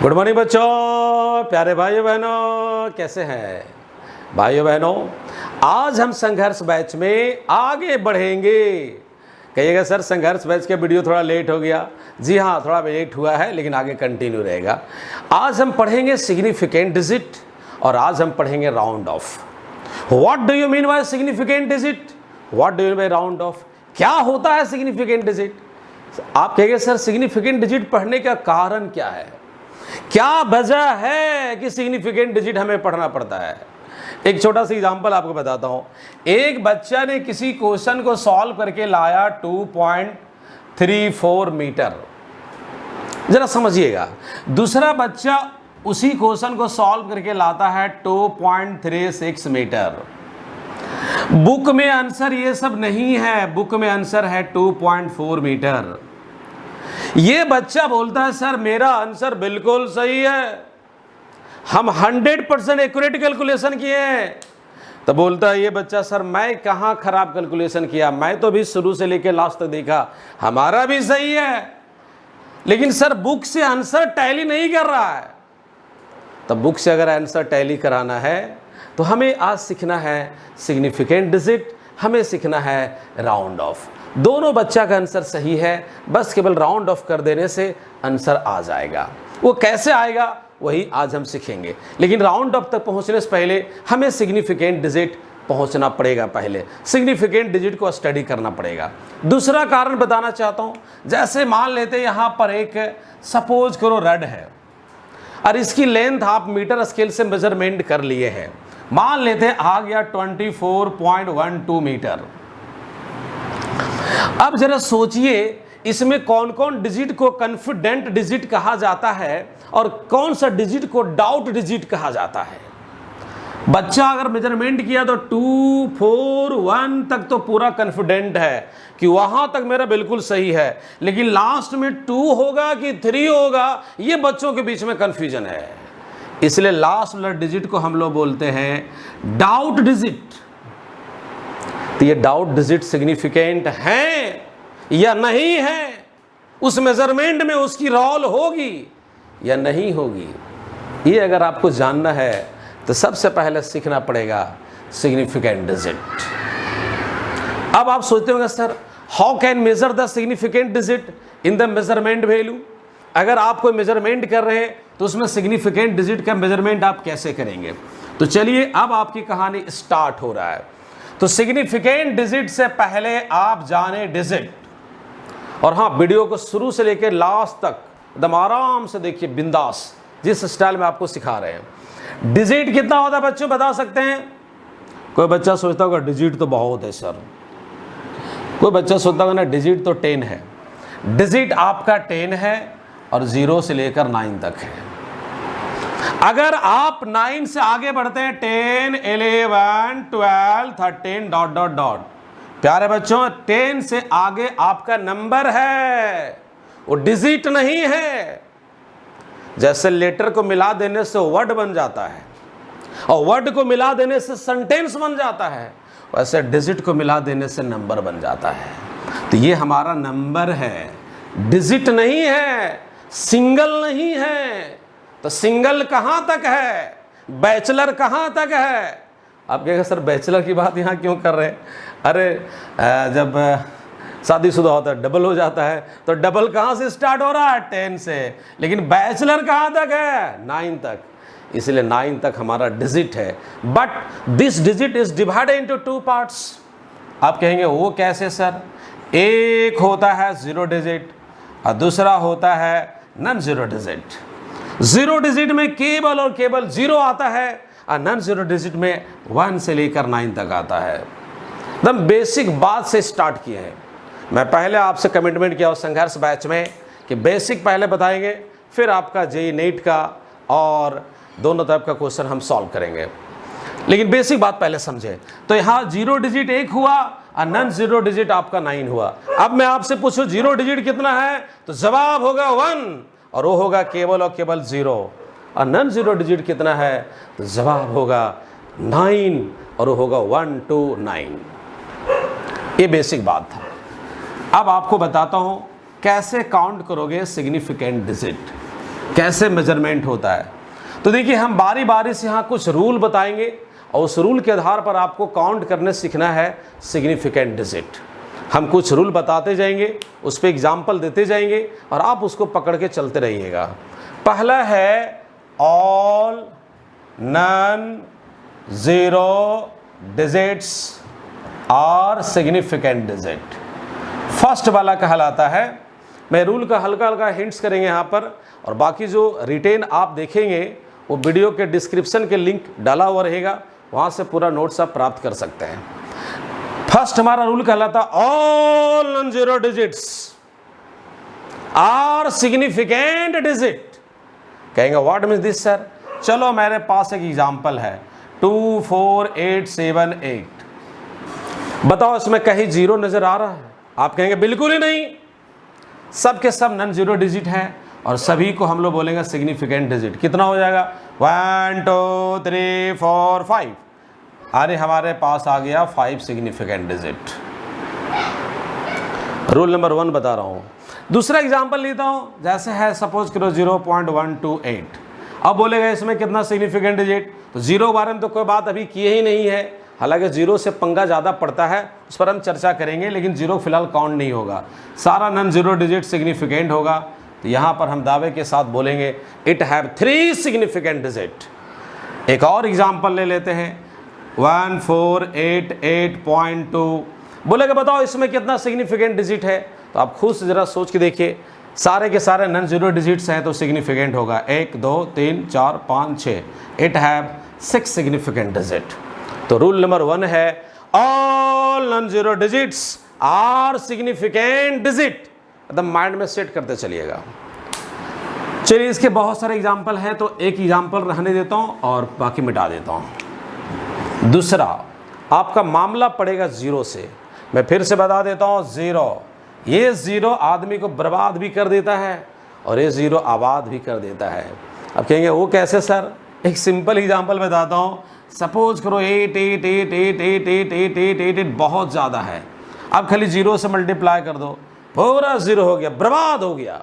Good morning बच्चों, प्यारे भाइयों बहनों, कैसे हैं भाइयों बहनों। आज हम संघर्ष बैच में आगे बढ़ेंगे। कहिएगा सर संघर्ष बैच का वीडियो थोड़ा लेट हो गया। जी हाँ, थोड़ा लेट हुआ है लेकिन आगे कंटिन्यू रहेगा। आज हम पढ़ेंगे सिग्निफिकेंट डिजिट और आज हम पढ़ेंगे round of. What do you mean by significant digit, what do you mean by round of, क्या होता है सिग्निफिकेंट डिजिट। आप कहेंगे सर सिग्निफिकेंट डिजिट पढ़ने का कारण क्या है, क्या वजह है कि सिग्निफिकेंट डिजिट हमें पढ़ना पड़ता है। एक छोटा सा एग्जांपल आपको बताता हूं। एक बच्चा ने किसी क्वेश्चन को सॉल्व करके लाया 2.34 मीटर, जरा समझिएगा। दूसरा बच्चा उसी क्वेश्चन को सॉल्व करके लाता है 2.36 मीटर। बुक में आंसर ये सब नहीं है, बुक में आंसर है 2.4 मीटर। ये बच्चा बोलता है सर मेरा आंसर बिल्कुल सही है, हम 100% एक्यूरेट कैलकुलेशन किए हैं। तो बोलता है ये बच्चा सर मैं कहाँ खराब कैलकुलेशन किया, मैं तो भी शुरू से लेकर लास्ट तक देखा, हमारा भी सही है, लेकिन सर बुक से आंसर टैली नहीं कर रहा है। तो बुक से अगर आंसर टैली कराना है तो हमें आज सीखना है सिग्निफिकेंट डिजिट, हमें सीखना है राउंड ऑफ। दोनों बच्चा का आंसर सही है, बस केवल राउंड ऑफ कर देने से आंसर आ जाएगा। वो कैसे आएगा वही आज हम सीखेंगे, लेकिन राउंड ऑफ तक पहुंचने से पहले हमें सिग्निफिकेंट डिजिट पहुंचना पड़ेगा। पहले सिग्निफिकेंट डिजिट को स्टडी करना पड़ेगा। दूसरा कारण बताना चाहता हूं, जैसे मान लेते यहां पर एक सपोज करो रड है और इसकी लेंथ आप मीटर स्केल से मेजरमेंट कर लिए हैं। मान लेते आ गया 24.12 मीटर। अब जरा सोचिए इसमें कौन कौन डिजिट को कॉन्फिडेंट डिजिट कहा जाता है और कौन सा डिजिट को डाउट डिजिट कहा जाता है। बच्चा अगर मेजरमेंट किया तो 2, 4, 1 तक तो पूरा कॉन्फिडेंट है कि वहां तक मेरा बिल्कुल सही है, लेकिन लास्ट में 2 होगा कि 3 होगा ये बच्चों के बीच में कंफ्यूजन है। इसलिए लास्ट वाला डिजिट को हम लोग बोलते हैं डाउट डिजिट। तो ये डाउट डिजिट सिग्निफिकेंट है या नहीं है, उस मेजरमेंट में उसकी रोल होगी या नहीं होगी, ये अगर आपको जानना है तो सबसे पहले सीखना पड़ेगा सिग्निफिकेंट डिजिट। अब आप सोचते होंगे sir how can measure the significant digit in the measurement value. अगर आप कोई मेजरमेंट कर रहे हैं तो उसमें सिग्निफिकेंट डिजिट का मेजरमेंट आप कैसे करेंगे। तो चलिए अब आपकी कहानी स्टार्ट हो रहा है। तो सिग्निफिकेंट डिजिट से पहले आप जाने डिजिट, और हाँ वीडियो को शुरू से लेकर लास्ट तक एकदम आराम से देखिए, बिंदास, जिस स्टाइल में आपको सिखा रहे हैं। डिजिट कितना होता है बच्चों बता सकते हैं। कोई बच्चा सोचता होगा डिजिट तो बहुत है सर, कोई बच्चा सोचता होगा ना डिजिट तो 10 है। डिजिट आपका 10 है और 0 से लेकर 9 तक है। अगर आप 9 से आगे बढ़ते हैं 10, 11, 12, 13 डॉट डॉट डॉट, प्यारे बच्चों 10 से आगे आपका नंबर है, वो डिजिट नहीं है। जैसे लेटर को मिला देने से वर्ड बन जाता है और वर्ड को मिला देने से सेंटेंस बन जाता है, वैसे डिजिट को मिला देने से नंबर बन जाता है। तो ये हमारा नंबर है, डिजिट नहीं है, सिंगल नहीं है। तो सिंगल कहां तक है, बैचलर कहां तक है। आप कहेंगे सर बैचलर की बात यहां क्यों कर रहे हैं। अरे जब शादीशुदा होता है डबल हो जाता है, तो डबल कहां से स्टार्ट हो रहा है 10 से, लेकिन बैचलर कहां तक है 9 तक। इसलिए 9 तक हमारा डिजिट है। But this digit is divided into 2 parts. आप कहेंगे वो कैसे सर। एक होता है 0 डिजिट और दूसरा होता है नॉन 0 डिजिट। 0 डिजिट में केवल और केवल 0 आता है और नॉन 0 डिजिट में 1 से लेकर 9 तक आता है। एकदम बेसिक बात से स्टार्ट किए हैं। मैं पहले आपसे कमिटमेंट किया संघर्ष बैच में कि बेसिक पहले बताएंगे, फिर आपका जेईई नीट का और दोनों तरफ का क्वेश्चन हम सॉल्व करेंगे, लेकिन बेसिक बात पहले समझे। तो यहाँ 0 डिजिट 1 हुआ और नॉन 0 डिजिट आपका 9 हुआ। अब मैं आपसे पूछूं 0 डिजिट कितना है, तो जवाब होगा 1 और वो होगा केवल और केवल 0। और नॉन 0 डिजिट कितना है, तो जवाब होगा 9 और वो होगा 1 to 9। ये बेसिक बात था। अब आपको बताता हूं कैसे काउंट करोगे सिग्निफिकेंट डिजिट। कैसे मेजरमेंट होता है। तो देखिए हम बारी बारी से यहाँ कुछ रूल बताएंगे और उस रूल के आधार पर आपको काउंट करने सीखना है सिग्निफिकेंट डिजिट। हम कुछ रूल बताते जाएंगे, उस पर एग्जाम्पल देते जाएंगे और आप उसको पकड़ के चलते रहिएगा। पहला है all non zero digits are significant digit. First वाला कहलाता है, मैं रूल का हल्का हल्का हिंट्स करेंगे यहाँ पर, और बाकी जो रिटेन आप देखेंगे वो वीडियो के डिस्क्रिप्शन के लिंक डाला हुआ रहेगा, वहाँ से पूरा नोट्स आप प्राप्त कर सकते हैं। फर्स्ट हमारा रूल कहलाता all non zero digits are significant digit. कहेंगे व्हाट मीन्स दिस सर? चलो मेरे पास एक एग्जांपल है 24878। बताओ इसमें कहीं जीरो नजर आ रहा है? आप कहेंगे बिल्कुल ही नहीं, सब के सब नॉन जीरो डिजिट है और सभी को हम लोग बोलेंगे सिग्निफिकेंट डिजिट। कितना हो जाएगा? 1 2 3 4 5। अरे हमारे पास आ गया 5 सिग्निफिकेंट डिजिट। रूल नंबर 1 बता रहा हूं। दूसरा एग्जांपल लेता हूं, जैसे है सपोज करो 0.128। अब बोलेगा इसमें कितना सिग्निफिकेंट डिजिट? तो जीरो के बारे में तो कोई बात अभी किए ही नहीं है, हालांकि जीरो से पंगा ज़्यादा पड़ता है, उस पर हम चर्चा करेंगे, लेकिन जीरो फिलहाल काउंट नहीं होगा, सारा नॉन जीरो डिजिट सिग्निफिकेंट होगा। तो यहाँ पर हम दावे के साथ बोलेंगे इट हैव 3 सिग्निफिकेंट डिजिट। एक और एग्जाम्पल ले लेते हैं 1488.2। बोलेगा बताओ इसमें कितना सिग्निफिकेंट डिजिट है? तो आप खुद से ज़रा सोच के देखिए, सारे के सारे नॉन जीरो डिजिट्स हैं तो सिग्निफिकेंट होगा 1 2 3 4 5 6। It have 6 significant digit. तो रूल नंबर 1 है all non zero digits are significant digit. एकदम माइंड में सेट करते चलिएगा। चलिए इसके बहुत सारे एग्जाम्पल हैं, तो एक एग्जाम्पल रहने देता हूं और बाकी मिटा देता हूं। दूसरा आपका मामला पड़ेगा जीरो से। मैं फिर से बता देता हूं, जीरो, ये जीरो आदमी को बर्बाद भी कर देता है और ये जीरो आबाद भी कर देता है। अब कहेंगे वो कैसे सर? एक सिंपल एग्जाम्पल बताता हूँ। सपोज करो 8 बहुत ज़्यादा है, अब खाली जीरो से मल्टीप्लाई कर दो, पूरा जीरो हो गया, बर्बाद हो गया।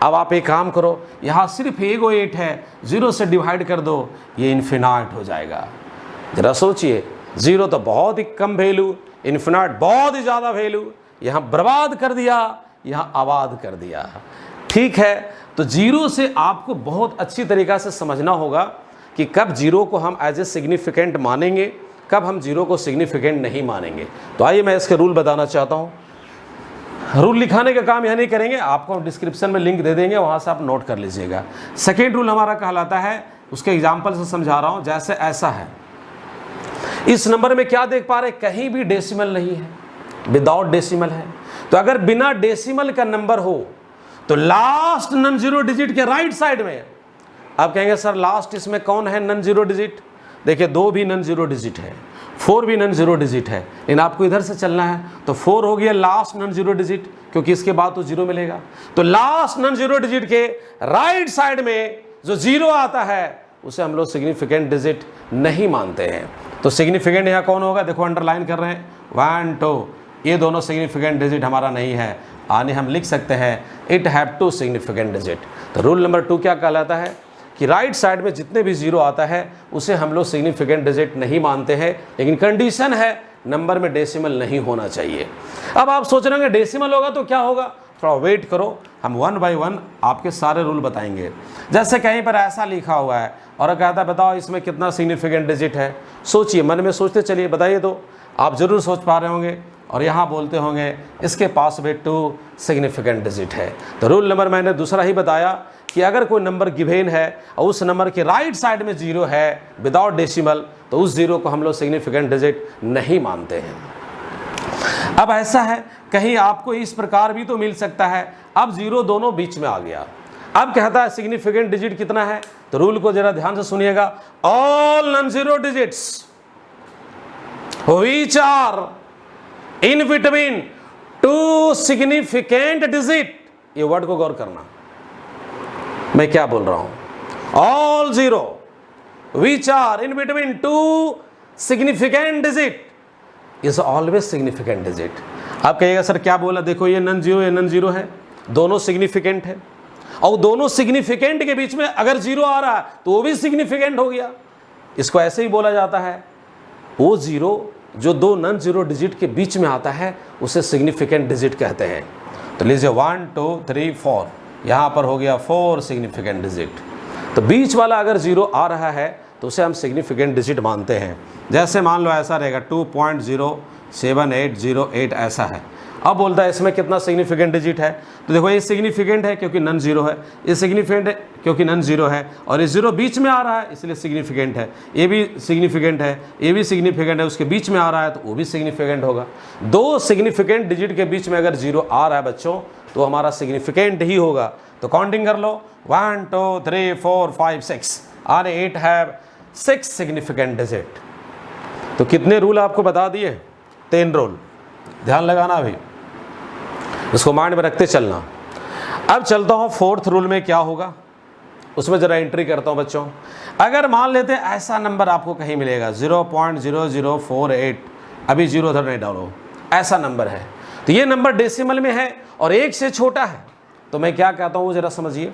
अब आप एक काम करो, यहाँ सिर्फ एगो 8 है, जीरो से डिवाइड कर दो, ये इन्फिनाइट हो जाएगा। जरा सोचिए, जीरो तो बहुत ही कम वैल्यू, इन्फिनाइट बहुत ही ज़्यादा वैल्यू, यहाँ बर्बाद कर दिया, यहाँ आबाद कर दिया। ठीक है, तो जीरो से आपको बहुत अच्छी तरीक़ा से समझना होगा कि कब जीरो को हम एज ए सिग्निफिकेंट मानेंगे, कब हम जीरो को सिग्निफिकेंट नहीं मानेंगे। तो आइए मैं इसके रूल बताना चाहता हूँ। रूल लिखाने का काम यह नहीं करेंगे, आपको डिस्क्रिप्शन में लिंक दे देंगे, वहाँ से आप नोट कर लीजिएगा। सेकेंड रूल हमारा कहलाता है, उसके एग्जाम्पल से समझा रहा हूँ। जैसे ऐसा है, इस नंबर में क्या देख पा रहे, कहीं भी डेसिमल नहीं है, विदाउट डेसिमल है। तो अगर बिना डेसिमल का नंबर हो तो लास्ट नॉन जीरो डिजिट के राइट साइड में, आप कहेंगे सर लास्ट इसमें कौन है नॉन जीरो डिजिट? देखिए 2 भी नॉन जीरो डिजिट है, 4 भी नॉन जीरो डिजिट है, लेकिन आपको इधर से चलना है। तो 4 हो गया लास्ट नॉन जीरो डिजिट, क्योंकि इसके बाद तो जीरो मिलेगा। तो लास्ट नॉन जीरो डिजिट के राइट साइड में जो जीरो आता है उसे हम लोग सिग्निफिकेंट डिजिट नहीं मानते हैं। तो सिग्निफिकेंट यहाँ कौन होगा? देखो अंडरलाइन कर रहे हैं 1 2, ये दोनों सिग्निफिकेंट डिजिट हमारा नहीं है, आने हम लिख सकते हैं इट हैव 2 सिग्निफिकेंट डिजिट। तो रूल नंबर 2 क्या कहलाता है कि राइट साइड में जितने भी जीरो आता है उसे हम लोग सिग्निफिकेंट डिजिट नहीं मानते हैं, लेकिन कंडीशन है नंबर में डेसिमल नहीं होना चाहिए। अब आप सोच रहे हैं डेसिमल होगा तो क्या होगा? थोड़ा वेट करो, हम 1 बाय 1 आपके सारे रूल बताएंगे। जैसे कहीं पर ऐसा लिखा हुआ है और कहता है बताओ इसमें कितना सिग्निफिकेंट डिजिट है। सोचिए, मन में सोचते चलिए, बताइए। तो आप ज़रूर सोच पा रहे होंगे और यहाँ बोलते होंगे इसके पास भी 2 सिग्निफिकेंट डिजिट है। तो रूल नंबर मैंने दूसरा ही बताया कि अगर कोई नंबर गिवेन है और उस नंबर के राइट साइड में जीरो है विदाउट डेसिमल, तो उस जीरो को हम लोग सिग्निफिकेंट डिजिट नहीं मानते हैं। अब ऐसा है, कहीं आपको इस प्रकार भी तो मिल सकता है, अब जीरो दोनों बीच में आ गया। अब कहता है सिग्निफिकेंट डिजिट कितना है? तो रूल को जरा ध्यान से सुनिएगा, all non zero digits which are in between 2 significant digit. ये वर्ड को गौर करना, मैं क्या बोल रहा हूं। All zero which are in between 2 significant digit is always significant digit. आप कहिएगा सर क्या बोला? देखो ये नॉन जीरो, ये नॉन जीरो है, दोनों सिग्निफिकेंट है। और दोनों सिग्निफिकेंट के बीच में अगर जीरो आ रहा है तो वो भी सिग्निफिकेंट हो गया। इसको ऐसे ही बोला जाता है, वो जीरो जो दो नॉन जीरो डिजिट के बीच में आता है उसे सिग्निफिकेंट डिजिट कहते हैं। तो लीजिए 1 2 3 4, यहाँ पर हो गया 4 सिग्निफिकेंट डिजिट। तो बीच वाला अगर जीरो आ रहा है तो उसे हम सिग्निफिकेंट डिजिट मानते हैं। जैसे मान लो ऐसा रहेगा 2.07808 ऐसा है। अब बोलता है इसमें कितना सिग्निफिकेंट डिजिट है, तो देखो ये सिग्निफिकेंट है क्योंकि नन जीरो है, ये सिग्निफिकेंट है क्योंकि नन जीरो है, और ये जीरो बीच में आ रहा है इसलिए सिग्निफिकेंट है। ये भी सिग्निफिकेंट है, ये भी सिग्निफिकेंट है, उसके बीच में आ रहा है तो वो भी सिग्निफिकेंट होगा। दो सिग्निफिकेंट डिजिट के बीच में अगर जीरो आ रहा है बच्चों तो हमारा सिग्निफिकेंट ही होगा। तो काउंटिंग कर लो 1 2 3 4 5 6 और 8 हैव 6 सिग्निफिकेंट डिजिट। तो कितने रूल आपको बता दिए? 10 रूल, ध्यान लगाना अभी, इसको माइंड में रखते चलना। अब चलता हूँ 4th रूल में क्या होगा, उसमें जरा एंट्री करता हूँ बच्चों। अगर मान लेते हैं ऐसा नंबर आपको कहीं मिलेगा 0.0048, अभी जीरो उधर नहीं डालो, ऐसा नंबर है, तो ये नंबर डेसिमल में है और 1 से छोटा है, तो मैं क्या कहता हूँ वो जरा समझिए।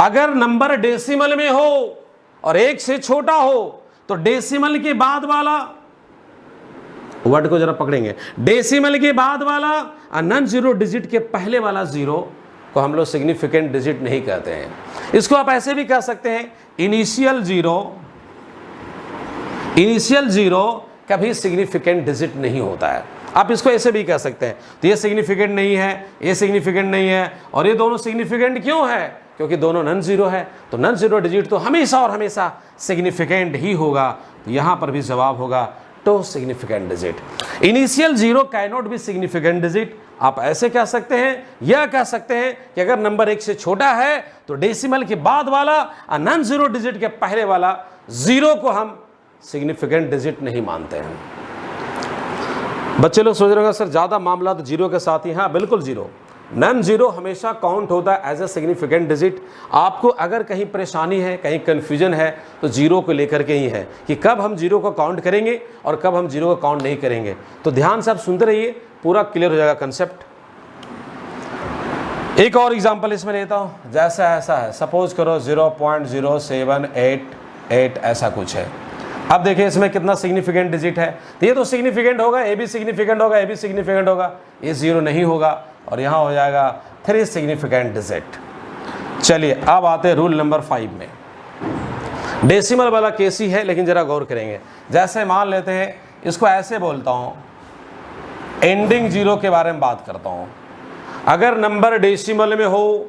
अगर नंबर डेसिमल में हो और 1 से छोटा हो तो डेसिमल के बाद वाला वर्ड को जरा पकड़ेंगे, डेसिमल के बाद वाला और नॉन जीरो डिजिट के पहले वाला जीरो को हम लोग सिग्निफिकेंट डिजिट नहीं कहते हैं। इसको आप ऐसे भी कह सकते हैं, इनिशियल जीरो कभी सिग्निफिकेंट डिजिट नहीं होता है, आप इसको ऐसे भी कह सकते हैं। तो ये सिग्निफिकेंट नहीं है, ये सिग्निफिकेंट नहीं है, और ये दोनों सिग्निफिकेंट क्यों है? क्योंकि दोनों नॉन जीरो है, तो नॉन जीरो डिजिट तो हमेशा और हमेशा सिग्निफिकेंट ही होगा। तो यहां पर भी जवाब होगा two significant digit. Initial zero can not be significant digit. आप ऐसे कह सकते हैं, यह कह सकते हैं कि अगर नंबर 1 से छोटा है तो डेसिमल के बाद वाला और नॉन जीरो डिजिट के पहले वाला जीरो को हम सिग्निफिकेंट डिजिट नहीं मानते हैं। बच्चे लोग सोच रहे होंगे सर ज़्यादा मामला तो जीरो के साथ ही। हाँ बिल्कुल, जीरो नॉन जीरो हमेशा काउंट होता है एज ए सिग्निफिकेंट डिजिट। आपको अगर कहीं परेशानी है, कहीं कन्फ्यूजन है तो जीरो को लेकर के ही है कि कब हम जीरो को काउंट करेंगे और कब हम जीरो को काउंट नहीं करेंगे। तो ध्यान से आप सुनते रहिए, पूरा क्लियर हो जाएगा कंसेप्ट। एक और एग्जांपल इसमें लेता हूँ, जैसा ऐसा है, सपोज करो 0.0788 ऐसा कुछ है। अब देखिए इसमें कितना सिग्निफिकेंट डिजिट है, तो ये तो सिग्निफिकेंट होगा, ये भी सिग्निफिकेंट होगा, ये भी सिग्निफिकेंट होगा, ये जीरो नहीं होगा, और यहाँ हो जाएगा 3 सिग्निफिकेंट डिजिट। चलिए अब आते हैं रूल नंबर 5 में। डेसिमल वाला केस ही है लेकिन जरा गौर करेंगे। जैसे मान लेते हैं, इसको ऐसे बोलता हूँ, एंडिंग जीरो के बारे में बात करता हूँ। अगर नंबर डेसिमल में हो,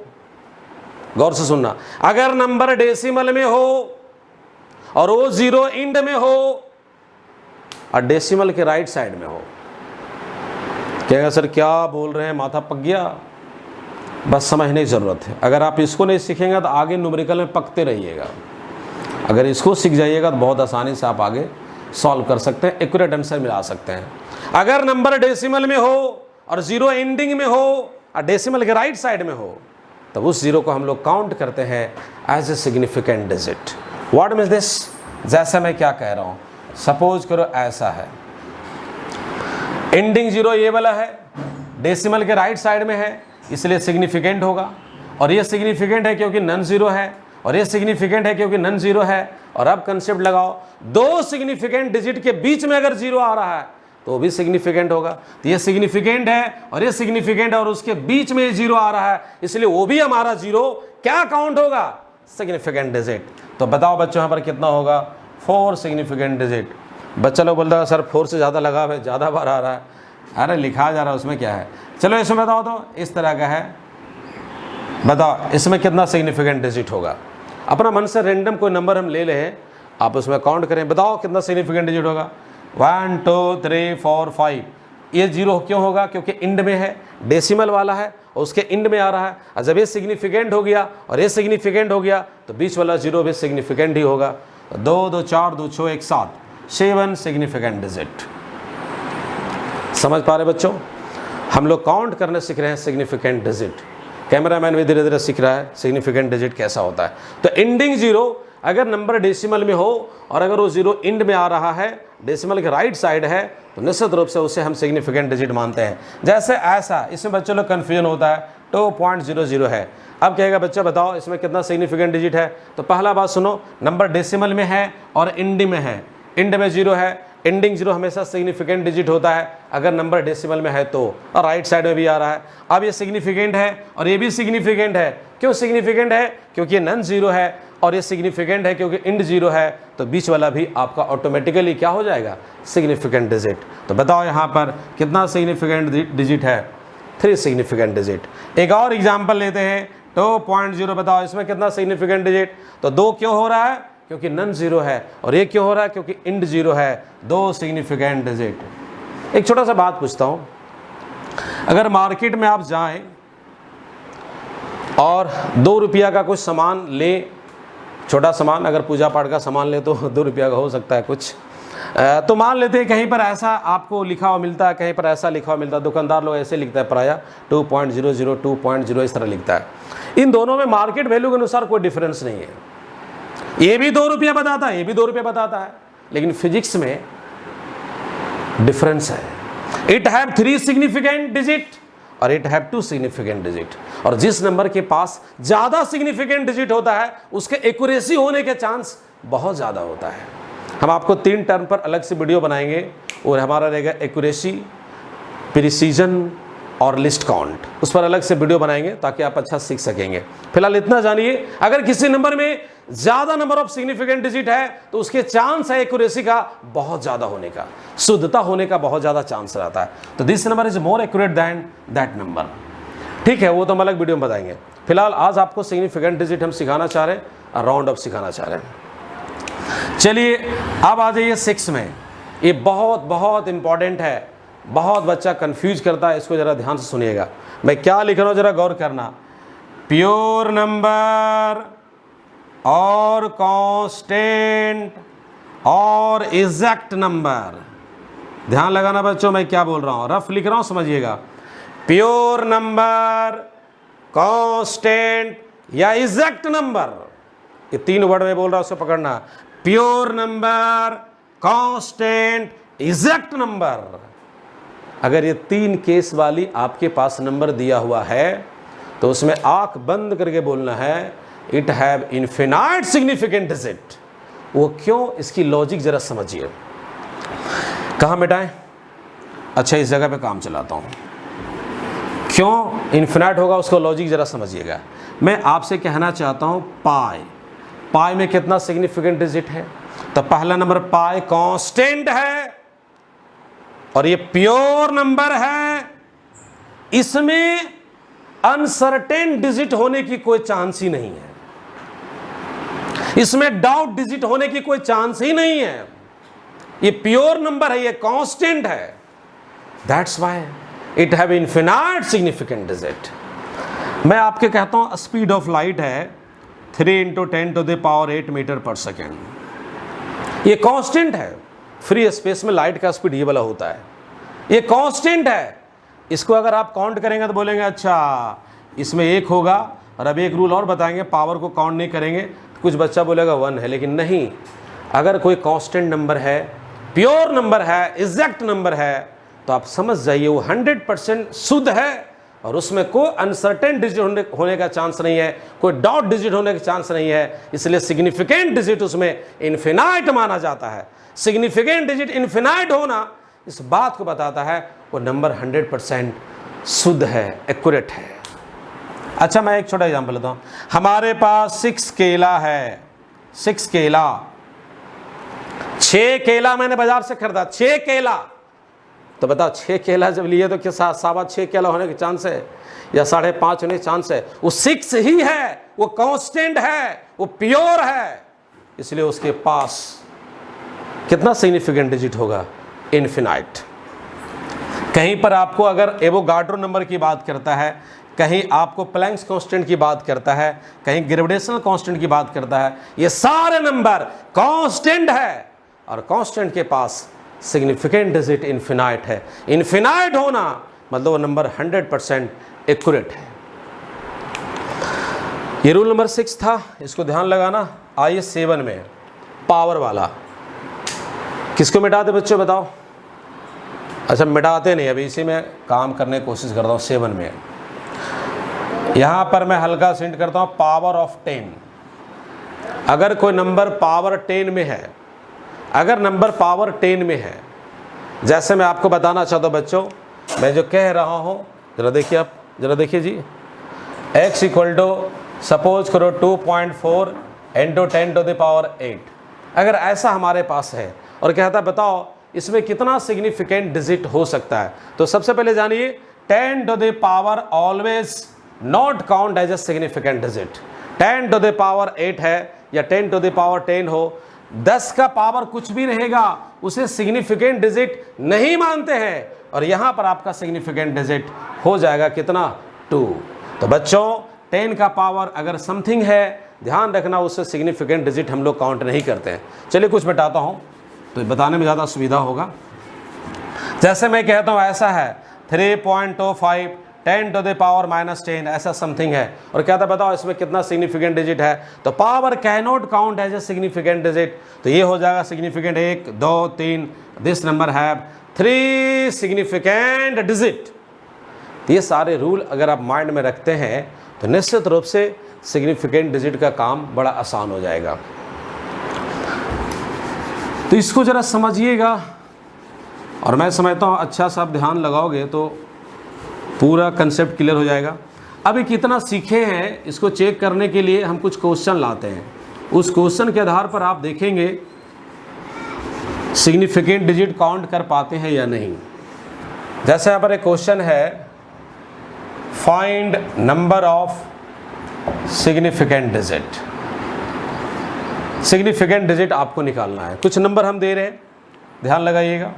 गौर से सुनना, अगर नंबर डेसिमल में हो और वो जीरो एंड में हो और डेसिमल के राइट साइड में हो, कहेगा सर क्या बोल रहे हैं, माथा पक गया। बस समझने की ज़रूरत है। अगर आप इसको नहीं सीखेंगे तो आगे न्यूमेरिकल में पकते रहिएगा। अगर इसको सीख जाइएगा तो बहुत आसानी से आप आगे सॉल्व कर सकते हैं, एक्यूरेट आंसर मिला सकते हैं। अगर नंबर डेसिमल में हो और जीरो एंडिंग में हो और डेसिमल के राइट साइड में हो तो उस जीरो को हम लोग काउंट करते हैं as a significant digit. What means this? जैसा मैं क्या कह रहा हूँ, सपोज करो ऐसा है, एंडिंग जीरो ये वाला है, डेसिमल के राइट साइड में है इसलिए सिग्निफिकेंट होगा, और ये सिग्निफिकेंट है क्योंकि नॉन जीरो है, और ये सिग्निफिकेंट है क्योंकि नॉन जीरो है। और अब कंसेप्ट लगाओ, दो सिग्निफिकेंट डिजिट के बीच में अगर जीरो आ रहा है तो वो भी सिग्निफिकेंट होगा। तो ये सिग्निफिकेंट है और ये सिग्निफिकेंट है और उसके बीच में जीरो आ रहा है, इसलिए वो भी हमारा जीरो क्या काउंट होगा? Significant digit. तो बताओ बच्चों यहाँ पर कितना होगा? 4 सिग्निफिकेंट डिजिट। बच्चा लोग बोलता है सर 4 से ज़्यादा लगा है, ज़्यादा बार आ रहा है। अरे लिखा जा रहा है, उसमें क्या है? चलो इसमें बताओ, तो इस तरह का है, बताओ इसमें कितना सिग्निफिकेंट डिजिट होगा। अपना मन से रेंडम कोई नंबर हम ले लें, आप उसमें काउंट करें, बताओ कितना सिग्निफिकेंट डिजिट होगा। 1 2 3 4 5। ये जीरो क्यों होगा? क्योंकि इंड में है, डेसिमल वाला है और उसके इंड में आ रहा है। और जब ये सिग्निफिकेंट हो गया और ये सिग्निफिकेंट हो गया तो बीच वाला जीरो भी सिग्निफिकेंट ही होगा। 2 2 4 2 6 1 7, 7 सिग्निफिकेंट डिजिट। समझ पा रहे बच्चों? हम लोग काउंट करने सीख रहे हैं सिग्निफिकेंट डिजिट। कैमरामैन भी धीरे धीरे सीख रहा है सिग्निफिकेंट डिजिट कैसा होता है। तो एंडिंग जीरो अगर नंबर डेसिमल में हो और अगर वो जीरो इंड में आ रहा है, डेसिमल के राइट साइड है, तो निश्चित रूप से उसे हम सिग्निफिकेंट डिजिट मानते हैं। जैसे ऐसा, इसमें बच्चों लोग कन्फ्यूजन होता है 2.00 है। अब कहेगा बच्चा बताओ इसमें कितना सिग्निफिकेंट डिजिट है। तो पहला बात सुनो, नंबर डेसिमल में है और इंड में है। इंड में 0 है, एंडिंग 0 हमेशा सिग्निफिकेंट डिजिट होता है अगर नंबर डेसिमल में है तो। और राइट साइड में भी आ रहा है। अब ये सिग्निफिकेंट है और ये भी सिग्निफिकेंट है। क्यों सिग्निफिकेंट है? क्योंकि ये नन 0 है और ये सिग्निफिकेंट है क्योंकि इंड 0 है, तो बीच वाला भी आपका ऑटोमेटिकली क्या हो जाएगा? Significant digit. तो बताओ यहाँ पर कितना सिग्निफिकेंट डिजिट है? 3 सिग्निफिकेंट डिजिट। एक और एग्जाम्पल लेते हैं, 2.0 बताओ इसमें कितना सिग्निफिकेंट डिजिट? तो 2 क्यों हो रहा है? क्योंकि नन 0 है। और ये क्यों हो रहा है? क्योंकि इंड 0 है। 2 सिग्निफिकेंट डिजिट। एक छोटा सा बात पूछता हूँ, अगर मार्केट में आप जाएं और 2 रुपया का कुछ सामान ले, छोटा सामान, अगर पूजा पाठ का सामान ले तो 2 रुपया का हो सकता है कुछ, तो मान लेते हैं कहीं पर ऐसा आपको लिखा हुआ मिलता है, कहीं पर ऐसा लिखा हुआ मिलता है, दुकानदार लोग ऐसे लिखता है प्रायः 2.00, 2.0 इस तरह लिखता है। इन दोनों में मार्केट वैल्यू के अनुसार कोई डिफरेंस नहीं है। ये भी 2 रुपया बताता है, ये भी 2 रुपया बताता है, लेकिन फिजिक्स में डिफरेंस है। इट हैव 3 सिग्निफिकेंट डिजिट और इट हैव 2 सिग्निफिकेंट डिजिट। और जिस नंबर के पास ज्यादा सिग्निफिकेंट डिजिट होता है उसके एक्यूरेसी होने के चांस बहुत ज्यादा होता है। हम आपको 3 टर्म पर अलग से वीडियो बनाएंगे और हमारा रहेगा एक्यूरेसी, प्रिसीजन और लिस्ट काउंट, उस पर अलग से वीडियो बनाएंगे ताकि आप अच्छा सीख सकेंगे। फिलहाल इतना जानिए, अगर किसी नंबर में ज्यादा नंबर ऑफ सिग्निफिकेंट डिजिट है तो उसके चांस है एक्यूरेसी का बहुत ज्यादा होने का, शुद्धता होने का बहुत ज्यादा चांस रहता है। तो this number is more accurate then that number. ठीक है, वो तो हम अलग वीडियो में बताएंगे। फिलहाल आज आपको सिग्निफिकेंट डिजिट हम सिखाना चाह रहे हैं, राउंड ऑफ सिखाना चाह रहे हैं। चलिए अब आ जाइए 6 में। ये बहुत बहुत इंपॉर्टेंट है, बहुत बच्चा कंफ्यूज करता है, इसको जरा ध्यान से सुनिएगा। मैं क्या लिख रहा हूं जरा गौर करना। प्योर नंबर और कांस्टेंट और एग्जैक्ट नंबर, ध्यान लगाना बच्चों मैं क्या बोल रहा हूं, रफ लिख रहा हूं समझिएगा। प्योर नंबर, कांस्टेंट या एग्जैक्ट नंबर, ये 3 वर्ड में बोल रहा हूं, उसको पकड़ना। Pure number, constant, exact number. अगर ये 3 केस वाली आपके पास नंबर दिया हुआ है तो उसमें आंख बंद करके बोलना है it have infinite significant digit. वो क्यों, इसकी लॉजिक जरा समझिए। कहाँ मिटाएं? अच्छा, इस जगह पे काम चलाता हूं। क्यों इनफिनाइट होगा उसका लॉजिक जरा समझिएगा। मैं आपसे कहना चाहता हूं पाई, पाई में कितना सिग्निफिकेंट डिजिट है? तो पहला नंबर पाई कांस्टेंट है और ये प्योर नंबर है, इसमें अनसर्टेन डिजिट होने की कोई चांस ही नहीं है, इसमें डाउट डिजिट होने की कोई चांस ही नहीं है। ये प्योर नंबर है, ये कांस्टेंट है, that's why it have infinite significant digit. मैं आपके कहता हूं स्पीड ऑफ लाइट है 3 × 10⁸ मीटर पर सेकेंड। ये कांस्टेंट है, फ्री स्पेस में लाइट का स्पीड ये वाला होता है, ये कांस्टेंट है। इसको अगर आप काउंट करेंगे तो बोलेंगे अच्छा इसमें 1 होगा, और अब एक रूल और बताएंगे, पावर को काउंट नहीं करेंगे तो कुछ बच्चा बोलेगा 1 है, लेकिन नहीं। अगर कोई कांस्टेंट नंबर है, प्योर नंबर है, एग्जैक्ट नंबर है, तो आप समझ जाइए वो 100% शुद्ध है और उसमें कोई अनसर्टेन डिजिट होने का चांस नहीं है, कोई डाउट डिजिट होने का चांस नहीं है। इसलिए सिग्निफिकेंट डिजिट उसमें इनफिनाइट माना जाता है। सिग्निफिकेंट डिजिट इनफिनाइट होना इस बात को बताता है वो नंबर 100% शुद्ध है, एक्यूरेट है। अच्छा, मैं एक छोटा एग्जांपल लेता हूं। हमारे पास 6 केला है, 6 केला, 6 केला मैंने बाजार से खरीदा, 6 केला। तो बताओ 6 केला जब लिए तो क्या 6.25 केला होने के चांस है या 5.5 होने के चांस है? वो 6 ही है, वो कांस्टेंट है, वो प्योर है, इसलिए उसके पास कितना सिग्निफिकेंट डिजिट होगा? इनफिनाइट। कहीं पर आपको अगर एवोगाड्रो नंबर की बात करता है, कहीं आपको प्लैंक्स कांस्टेंट की बात करता है, कहीं ग्रेविटेशनल कांस्टेंट की बात करता है, ये सारे नंबर कांस्टेंट है और कांस्टेंट के पास सिग्निफिकेंट डिजिट इनफिनाइट है। इनफिनाइट होना मतलब वो नंबर 100% एक्यूरेट है। ये रूल नंबर 6 था, इसको ध्यान लगाना। आइए 7 में, पावर वाला। किसको मिटाते बच्चों बताओ? अच्छा, मिटाते नहीं, अभी इसी में काम करने की कोशिश करता हूँ। 7 में यहाँ पर मैं हल्का सेंड करता हूँ पावर ऑफ 10। अगर कोई नंबर पावर 10 में है, अगर नंबर पावर 10 में है, जैसे मैं आपको बताना चाहता हूँ बच्चों, मैं जो कह रहा हूँ ज़रा देखिए, आप ज़रा देखिए जी, x इक्वल टू सपोज करो 2.4 इंटू 10 टू द पावर 8। अगर ऐसा हमारे पास है और कहता है बताओ इसमें कितना सिग्निफिकेंट डिजिट हो सकता है, तो सबसे पहले जानिए 10 to the power always not count as a significant digit. 10 to the power 8 है या 10 टू द पावर 10 हो, 10 का पावर कुछ भी रहेगा उसे सिग्निफिकेंट डिजिट नहीं मानते हैं, और यहां पर आपका सिग्निफिकेंट डिजिट हो जाएगा कितना, 2। तो बच्चों 10 का पावर अगर समथिंग है, ध्यान रखना उससे सिग्निफिकेंट डिजिट हम लोग काउंट नहीं करते हैं। चलिए कुछ बताता हूं तो बताने में ज़्यादा सुविधा होगा। जैसे मैं कहता हूं ऐसा है 3.25 10 टू द पावर -10 ऐसा समथिंग है, और कहता बताओ इसमें कितना सिग्निफिकेंट डिजिट है, तो power can not count as a significant digit, तो ये हो जाएगा significant 1 2 3, this number have 3 significant digit. ये सारे रूल अगर आप माइंड में रखते हैं तो निश्चित रूप से सिग्निफिकेंट डिजिट का काम बड़ा आसान हो जाएगा। तो इसको ज़रा समझिएगा, और मैं समझता हूँ अच्छा सा आप ध्यान लगाओगे तो पूरा कंसेप्ट क्लियर हो जाएगा। अभी कितना सीखे हैं इसको चेक करने के लिए हम कुछ क्वेश्चन लाते हैं, उस क्वेश्चन के आधार पर आप देखेंगे सिग्निफिकेंट डिजिट काउंट कर पाते हैं या नहीं। जैसे यहाँ पर एक क्वेश्चन है, find number of significant digit. Significant digit आपको निकालना है, कुछ नंबर हम दे रहे हैं, ध्यान लगाइएगा।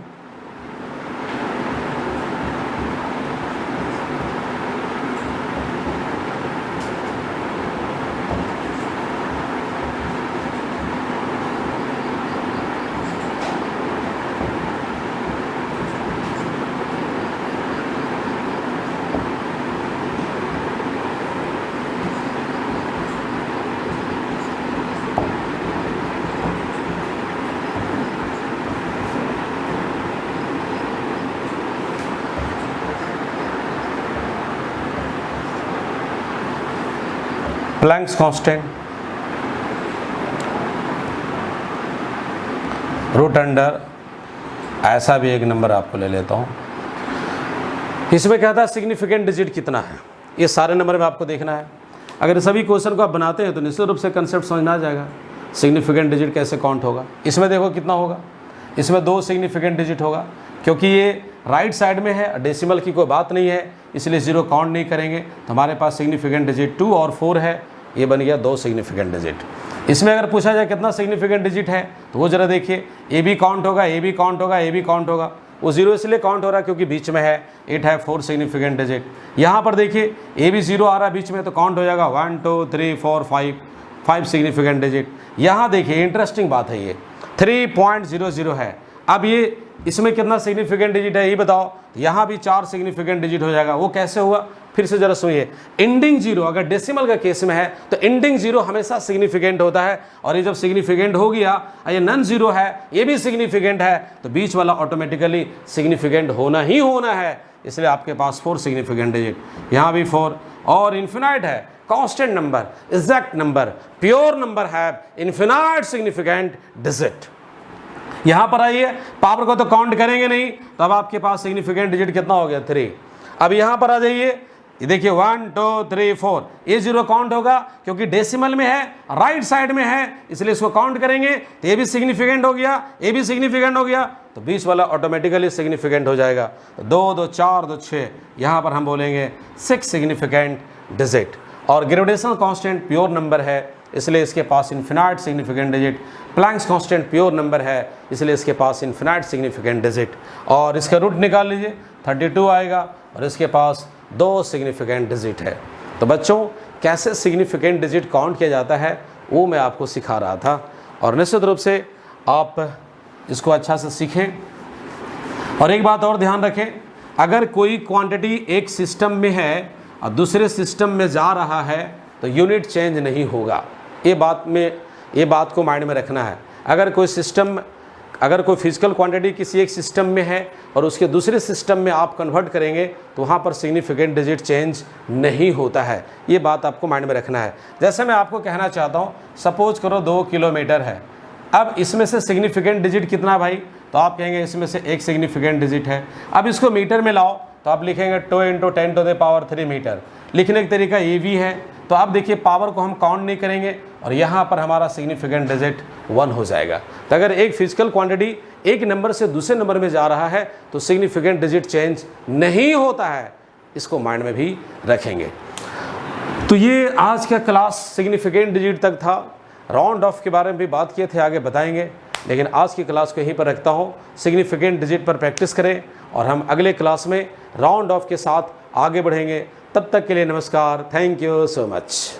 प्लैंक्स कांस्टेंट, रूट अंडर, ऐसा भी एक नंबर आपको ले लेता हूं। इसमें कहता है सिग्निफिकेंट डिजिट कितना है, ये सारे नंबर में आपको देखना है। अगर सभी क्वेश्चन को आप बनाते हैं तो निश्चित रूप से कंसेप्ट समझना आ जाएगा, सिग्निफिकेंट डिजिट कैसे काउंट होगा। इसमें देखो कितना होगा, इसमें 2 सिग्निफिकेंट डिजिट होगा, क्योंकि ये राइट साइड में है, डेसिमल की कोई बात नहीं है, इसलिए 0 काउंट नहीं करेंगे। तो हमारे पास सिग्निफिकेंट डिजिट 2 और 4 है, ये बन गया 2 सिग्निफिकेंट डिजिट। इसमें अगर पूछा जाए कितना सिग्निफिकेंट डिजिट है तो वो जरा देखिए, ए भी काउंट होगा, ए भी काउंट होगा, ए भी काउंट होगा। वो 0 इसलिए काउंट हो रहा है क्योंकि बीच में है, 8 है 4 सिग्निफिकेंट डिजिट। यहाँ पर देखिए ए भी 0 आ रहा है बीच में, तो काउंट हो जाएगा 1 2 3 4 5 सिग्निफिकेंट डिजिट। यहाँ देखिए इंटरेस्टिंग बात है, ये 3.00 है। अब ये इसमें कितना सिग्निफिकेंट डिजिट है ये बताओ, यहाँ भी 4 सिग्निफिकेंट डिजिट हो जाएगा। वो कैसे हुआ, फिर से जरा सुनिए। एंडिंग 0 अगर डेसिमल का केस में है तो एंडिंग 0 हमेशा सिग्निफिकेंट होता है, और ये जब सिग्निफिकेंट हो गया, ये नन 0 है, ये भी सिग्निफिकेंट है, तो बीच वाला ऑटोमेटिकली सिग्निफिकेंट होना ही होना है। इसलिए आपके पास 4 सिग्निफिकेंट डिजिट, यहाँ भी 4, और इन्फिनाइट है, constant number, exact number, pure number है, इन्फिनाइट सिग्निफिकेंट डिजिट। यहाँ पर आइए, पावर को तो काउंट करेंगे नहीं, तो अब आपके पास सिग्निफिकेंट डिजिट कितना हो गया, 3। अब यहाँ पर आ जाइए, ये देखिए 1 2 3 4, ये 0 काउंट होगा क्योंकि डेसिमल में है, राइट साइड में है, इसलिए इसको काउंट करेंगे, तो ये भी सिग्निफिकेंट हो गया, ये भी सिग्निफिकेंट हो गया, तो बीच वाला ऑटोमेटिकली सिग्निफिकेंट हो जाएगा। तो 2 2 4 2 6, यहाँ पर हम बोलेंगे 6 सिग्निफिकेंट डिजिट। और ग्रेविटेशनल कांस्टेंट प्योर नंबर है, इसलिए इसके पास infinite significant digit. Planck's constant pure number है, इसलिए इसके पास इन्फिनाइट सिग्निफिकेंट डिजिट। और इसका रूट निकाल लीजिए, 32 आएगा, और इसके पास 2 सिग्निफिकेंट डिजिट है। तो बच्चों कैसे सिग्निफिकेंट डिजिट काउंट किया जाता है वो मैं आपको सिखा रहा था, और निश्चित रूप से आप इसको अच्छा से सीखें। और एक बात और ध्यान रखें, अगर कोई क्वांटिटी एक सिस्टम में है और दूसरे सिस्टम में जा रहा है तो यूनिट चेंज नहीं होगा। ये बात को माइंड में रखना है। अगर कोई सिस्टम अगर कोई फिजिकल क्वांटिटी किसी एक सिस्टम में है और उसके दूसरे सिस्टम में आप कन्वर्ट करेंगे तो वहाँ पर सिग्निफिकेंट डिजिट चेंज नहीं होता है। ये बात आपको माइंड में रखना है। जैसे मैं आपको कहना चाहता हूँ, सपोज करो 2 किलोमीटर है, अब इसमें से सिग्निफिकेंट डिजिट कितना भाई, तो आप कहेंगे इसमें से 1 सिग्निफिकेंट डिजिट है। अब इसको मीटर में लाओ तो आप लिखेंगे 2 × 10⁻³ मीटर। लिखने का तरीका ये भी है। तो आप देखिए पावर को हम काउंट नहीं करेंगे और यहाँ पर हमारा सिग्निफिकेंट डिजिट 1 हो जाएगा। तो अगर एक फिजिकल क्वांटिटी एक नंबर से दूसरे नंबर में जा रहा है तो सिग्निफिकेंट डिजिट चेंज नहीं होता है, इसको माइंड में भी रखेंगे। तो ये आज का क्लास सिग्निफिकेंट डिजिट तक था। राउंड ऑफ के बारे में भी बात किए थे, आगे बताएंगे, लेकिन आज की क्लास को यहीं पर रखता हूँ। सिग्निफिकेंट डिजिट पर प्रैक्टिस करें और हम अगले क्लास में राउंड ऑफ के साथ आगे बढ़ेंगे। तब तक के लिए नमस्कार, थैंक यू सो मच।